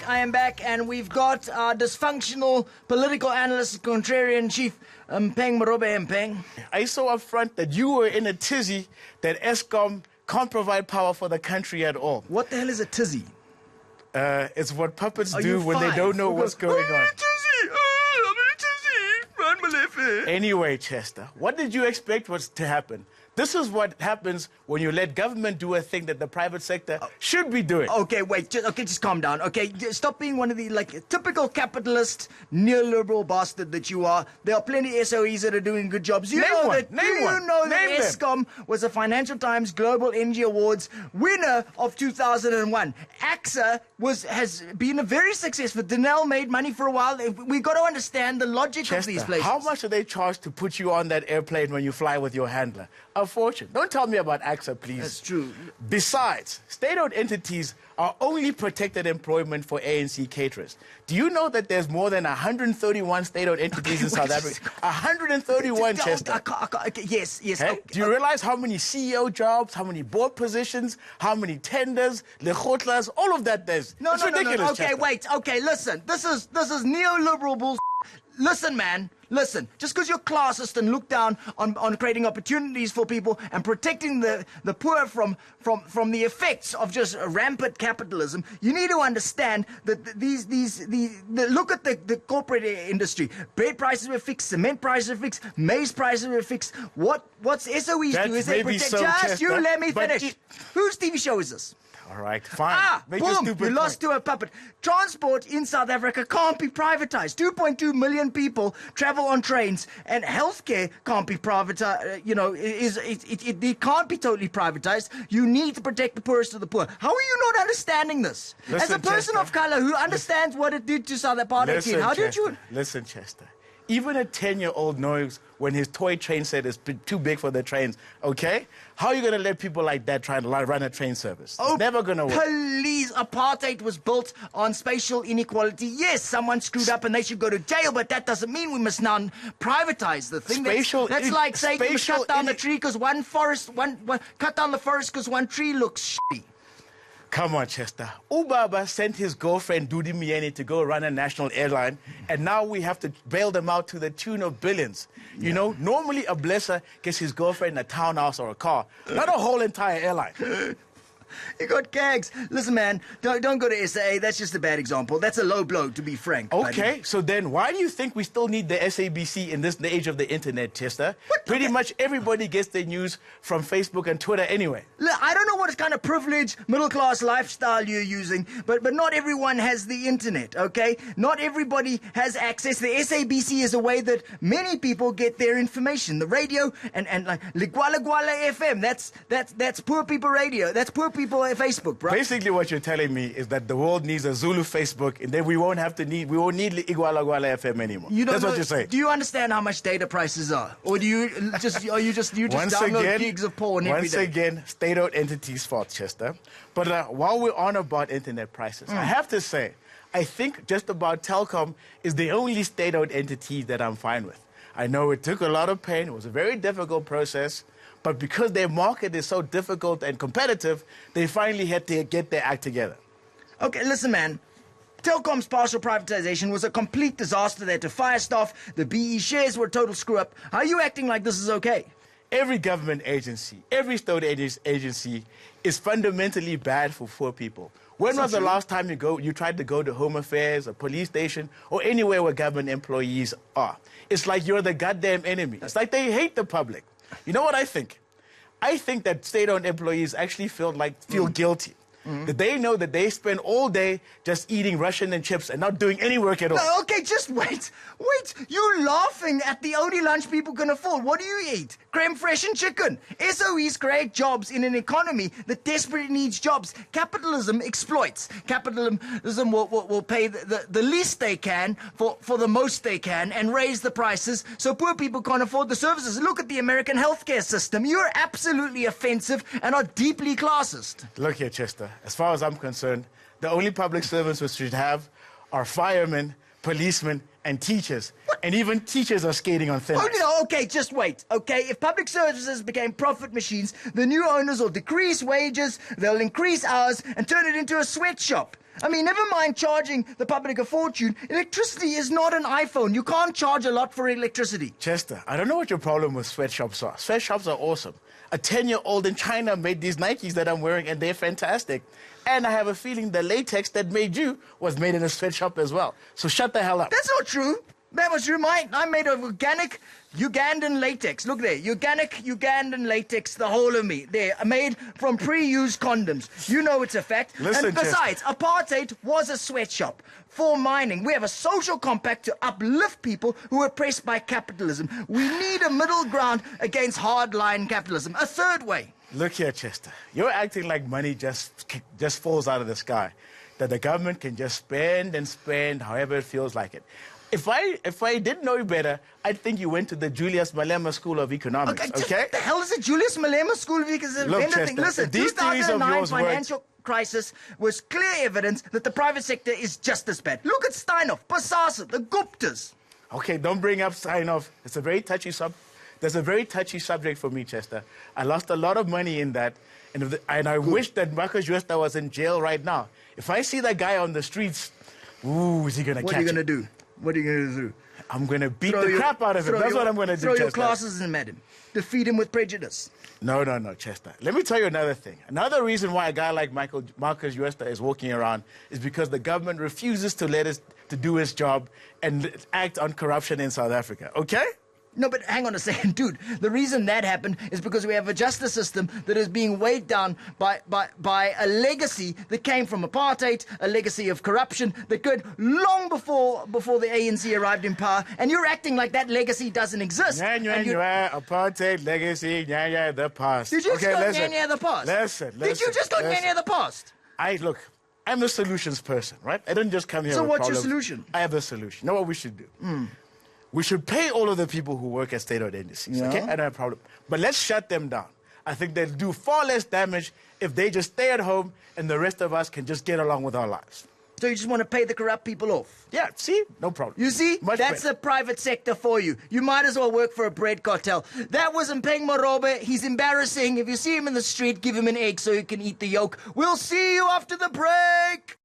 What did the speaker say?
back, and we've got our dysfunctional political analyst, contrarian chief, Mpheng Mpheng. I saw up front that you were in a tizzy that ESCOM can't provide power for the country at all. What the hell is a tizzy? It's what puppets do when they don't know what's going on. Anyway, Chester, what did you expect was to happen? This is what happens when you let government do a thing that the private sector should be doing. Okay, wait. Just calm down. Okay, stop being one of the typical capitalist neoliberal bastard that you are. There are plenty of SOEs that are doing good jobs. Do you know that ESCOM was a Financial Times Global Energy Awards winner of 2001? AXA has been a very successful. Denel made money for a while. We got to understand the logic of these places. How much do they charge to put you on that airplane when you fly with your handler? A fortune. Don't tell me about AXA, please. That's true. Besides, state-owned entities are only protected employment for ANC caterers. Do you know that there's more than 131 state-owned entities in South Africa? 131, Chester. Yes. Hey, do you realize how many CEO jobs, how many board positions, how many tenders, lekgotlas, all of that there's? No, ridiculous, okay, Chester. wait. Okay, listen. This is neoliberal bullshit. Listen, man. Listen, just because you're classist and look down on creating opportunities for people and protecting the poor from the effects of just rampant capitalism, you need to understand that look at the corporate industry. Bread prices were fixed, cement prices were fixed, maize prices were fixed. What's SOEs do is they protect. Just you let me finish. Whose TV show is this? All right, fine. Boom, you lost to a puppet. Transport in South Africa can't be privatized. 2.2 million people travel on trains, and healthcare can't be privatized. It can't be totally privatized. You need to protect the poorest of the poor. How are you not understanding this? Listen, as a person Chester, of color who understands what it did to South Apartheid, how did you? Listen, Chester. Even a 10-year-old knows when his toy train set is too big for the trains, okay? How are you going to let people like that try and run a train service? It's never going to work. Please, apartheid was built on spatial inequality. Yes, someone screwed up and they should go to jail, but that doesn't mean we must now privatize the thing. That's like saying we must cut down the tree because cut down the forest because one tree looks shitty. Come on, Chester. Ubaba sent his girlfriend, Dudi Mieni, to go run a national airline, and now we have to bail them out to the tune of billions. You know, normally a blesser gets his girlfriend a townhouse or a car, not a whole entire airline. You got gags. Listen, man, don't go to SA. That's just a bad example. That's a low blow, to be frank. Okay, buddy. So then why do you think we still need the SABC in this age of the internet, Chester? Pretty much everybody gets their news from Facebook and Twitter anyway. Look, I don't know what kind of privileged middle-class lifestyle you're using, but not everyone has the internet, okay? Not everybody has access. The SABC is a way that many people get their information. The radio and like Ligwala Gwala FM, that's poor people radio. That's poor people at Facebook, bro. Basically, what you're telling me is that the world needs a Zulu Facebook, and then we won't need Igwala Gwala FM anymore. That's what you're saying. Do you understand how much data prices are, or you just download gigs of porn every day? Once again, state-owned entities' fault, Chester. But while we're on about internet prices, I have to say, I think just about Telkom is the only state-owned entity that I'm fine with. I know it took a lot of pain. It was a very difficult process. But because their market is so difficult and competitive, they finally had to get their act together. Okay, listen, man. Telkom's partial privatization was a complete disaster. They had to fire staff. The BE shares were a total screw-up. How are you acting like this is okay? Every government agency, every state agency is fundamentally bad for poor people. When was the last time you tried to go to Home Affairs, a police station, or anywhere where government employees are? It's like you're the goddamn enemy. It's like they hate the public. You know what I think? I think that state-owned employees actually feel guilty. That they know that they spend all day just eating Russian and chips and not doing any work at all. No, okay, just wait. Wait, you're laughing at the only lunch people can afford. What do you eat? Creme fraiche and chicken. SOEs create jobs in an economy that desperately needs jobs. Capitalism exploits. Capitalism will pay the least they can for the most they can and raise the prices so poor people can't afford the services. Look at the American healthcare system. You're absolutely offensive and are deeply classist. Look here, Chester. As far as I'm concerned, the only public servants we should have are firemen, policemen, and teachers. And even teachers are skating on thin Oh, ice. no, okay, just wait. Okay, if public services became profit machines, the new owners will decrease wages, they'll increase hours, and turn it into a sweatshop. I mean, never mind charging the public a fortune. Electricity is not an iPhone. You can't charge a lot for electricity. Chester, I don't know what your problem with sweatshops are. Sweatshops are awesome. A 10-year-old in China made these Nikes that I'm wearing, and they're fantastic. And I have a feeling the latex that made you was made in a sweatshop as well. So shut the hell up. That's not true. That was true. I'm made of organic Ugandan latex. Look there. Organic Ugandan latex, the whole of me. There, made from pre-used condoms. You know it's a fact. Listen, and besides, apartheid was a sweatshop for mining. We have a social compact to uplift people who are oppressed by capitalism. We need a middle ground against hardline capitalism. A third way. Look here, Chester. You're acting like money just falls out of the sky. That the government can just spend and spend however it feels like it. If I didn't know you better, I'd think you went to the Julius Malema School of Economics, okay? What the hell is it? Julius Malema School of Economics? Look, Chester, Listen, these theories of 2009 yours financial crisis was clear evidence that the private sector is just as bad. Look at Steinhoff, Pasasa, the Guptas. Okay, don't bring up Steinhoff. It's a very touchy There's a very touchy subject for me, Chester. I lost a lot of money in that, and I wish that Marcus Jooste was in jail right now. If I see that guy on the streets, ooh, is he gonna catch it? What are you gonna do? What are you going to do? I'm going to beat the crap out of him. That's what I'm going to do, Throw your Chester. classes in at him. Defeat him with prejudice. No, Chester. Let me tell you another thing. Another reason why a guy like Marcus Jooste is walking around is because the government refuses to let us to do his job and act on corruption in South Africa, okay? No, but hang on a second, dude. The reason that happened is because we have a justice system that is being weighed down by a legacy that came from apartheid, a legacy of corruption that occurred long before the ANC arrived in power, and you're acting like that legacy doesn't exist. Apartheid, legacy, the past. Did you just go listen. the past? Listen. Did you just go the past? Look, I'm a solutions person, right? I don't just come here So with what's your problems. solution? I have a solution. You know what we should do? We should pay all of the people who work at state-owned agencies, okay? I don't have a problem. But let's shut them down. I think they'll do far less damage if they just stay at home and the rest of us can just get along with our lives. So you just want to pay the corrupt people off? Yeah, see? No problem. You see? Much That's better. the private sector for you. You might as well work for a bread cartel. That was Mpheng Morobe. He's embarrassing. If you see him in the street, give him an egg so he can eat the yolk. We'll see you after the break.